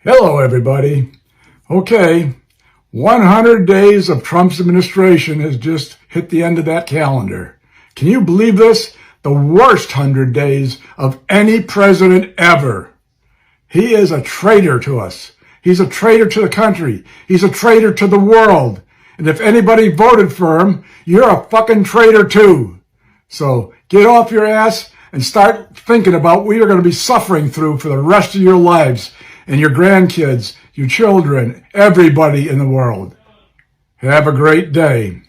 Hello, everybody. Okay, 100 days of Trump's administration has just hit the end of that calendar. Can you believe this? The worst 100 days of any president ever. He is a traitor to us. He's a traitor to the country. He's a traitor to the world. And if anybody voted for him, you're a fucking traitor too. So get off your ass and start thinking about what you're going to be suffering through for the rest of your lives and your grandkids, your children, everybody in the world. Have a great day.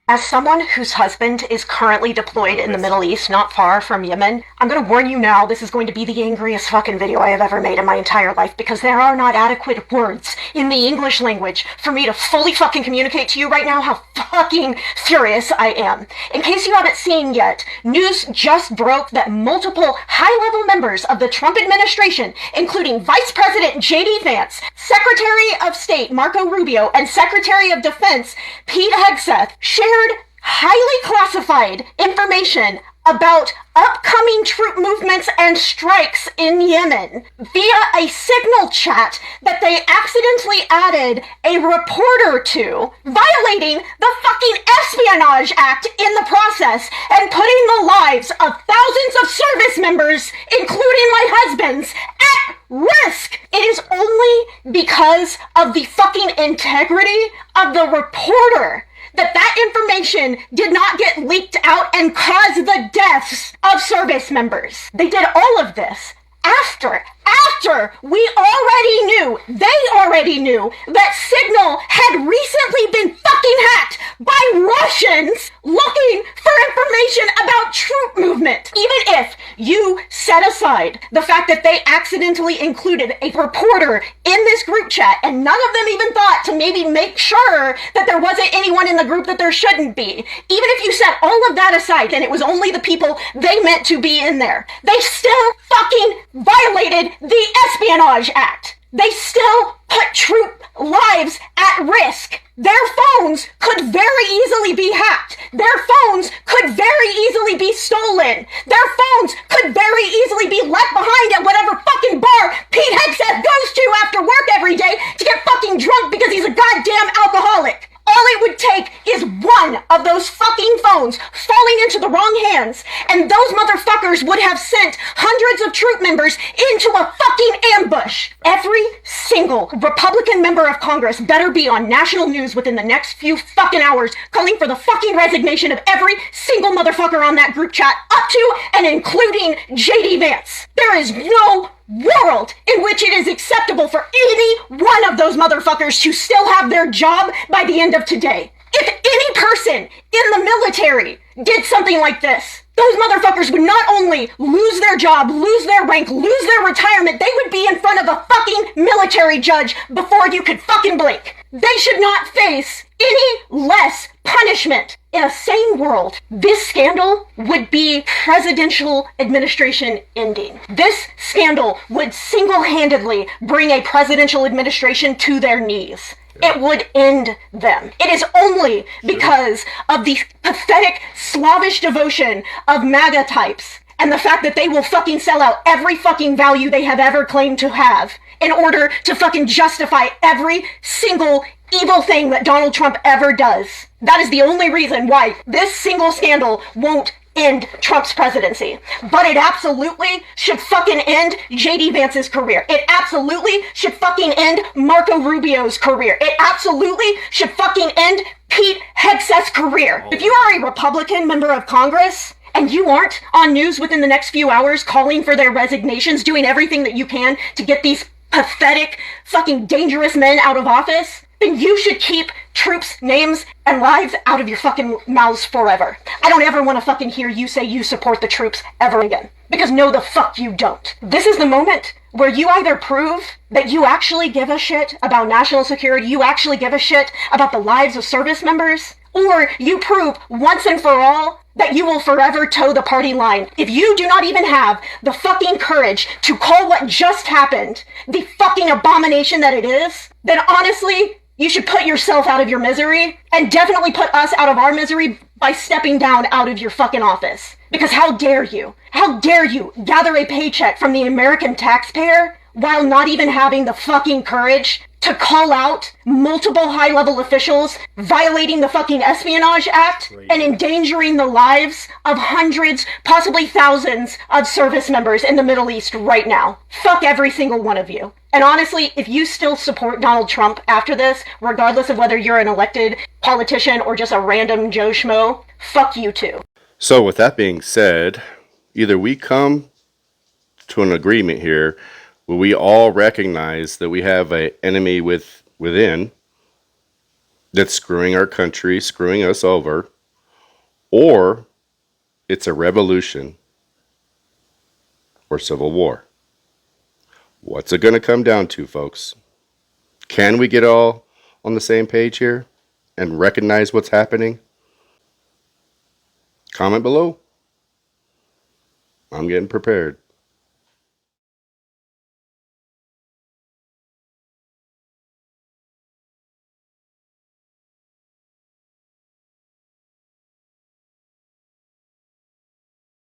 As someone whose husband is currently deployed in the Middle East, not far from Yemen, I'm going to warn you now, this is going to be the angriest fucking video I have ever made in my entire life, because there are not adequate words in the English language for me to fully fucking communicate to you right now how fucking furious I am. In case you haven't seen yet, news just broke that multiple high-level members of the Trump administration, including Vice President J.D. Vance, Secretary of State Marco Rubio, and Secretary of Defense Pete Hegseth, shared highly classified information about upcoming troop movements and strikes in Yemen via a signal chat that they accidentally added a reporter to, violating the fucking Espionage Act in the process and putting the lives of thousands of service members, including my husband's, at risk. It is only because of the fucking integrity of the reporter that information did not get leaked out and cause the deaths of service members. They did all of this after they already knew that Signal had recently been fucking hacked by Russians looking for information about troop movement. Even if you set aside the fact that they accidentally included a reporter in this group chat and none of them even thought to maybe make sure that there wasn't anyone in the group that there shouldn't be, even if you set all of that aside and it was only the people they meant to be in there, they still fucking violated the Espionage Act. They still put troop lives at risk. Their phones could very easily be hacked. Their phones could very easily be stolen. Their phones could very easily be left behind at whatever fucking bar Pete Hegseth goes to after work every day to get fucking drunk because he's a goddamn alcoholic. All it would take is one of those fucking phones falling into the wrong hands, and those motherfuckers would have sent hundreds of troop members into a fucking ambush. Every single Republican member of Congress better be on national news within the next few fucking hours calling for the fucking resignation of every single motherfucker on that group chat, up to and including J.D. Vance. There is no world in which it is acceptable for any one of those motherfuckers to still have their job by the end of today. If any person in the military did something like this, those motherfuckers would not only lose their job, lose their rank, lose their retirement, they would be in front of a fucking military judge before you could fucking blink. They should not face any less punishment. In a sane world, this scandal would be presidential administration ending. This scandal would single-handedly bring a presidential administration to their knees. It would end them. It is only because of the pathetic Slavish devotion of MAGA types and the fact that they will fucking sell out every fucking value they have ever claimed to have in order to fucking justify every single evil thing that Donald Trump ever does. That is the only reason why this single scandal won't end Trump's presidency. But it absolutely should fucking end J.D. Vance's career. It absolutely should fucking end Marco Rubio's career. It absolutely should fucking end Pete Hegseth's career. If you are a Republican member of Congress, and you aren't on news within the next few hours calling for their resignations, doing everything that you can to get these pathetic, fucking dangerous men out of office, then you should keep troops' names and lives out of your fucking mouths forever. I don't ever want to fucking hear you say you support the troops ever again. Because no, the fuck you don't. This is the moment where you either prove that you actually give a shit about national security, you actually give a shit about the lives of service members, or you prove once and for all that you will forever toe the party line. If you do not even have the fucking courage to call what just happened the fucking abomination that it is, then honestly, you should put yourself out of your misery and definitely put us out of our misery by stepping down out of your fucking office. Because how dare you gather a paycheck from the American taxpayer while not even having the fucking courage to call out multiple high-level officials violating the fucking Espionage Act and endangering the lives of hundreds, possibly thousands of service members in the Middle East right now. Fuck every single one of you. And honestly, if you still support Donald Trump after this, regardless of whether you're an elected politician or just a random Joe Schmo, fuck you too. So with that being said, either we come to an agreement here where we all recognize that we have an enemy within that's screwing our country, screwing us over, or it's a revolution or civil war. What's it going to come down to, folks? Can we get all on the same page here and recognize what's happening? Comment below. I'm getting prepared.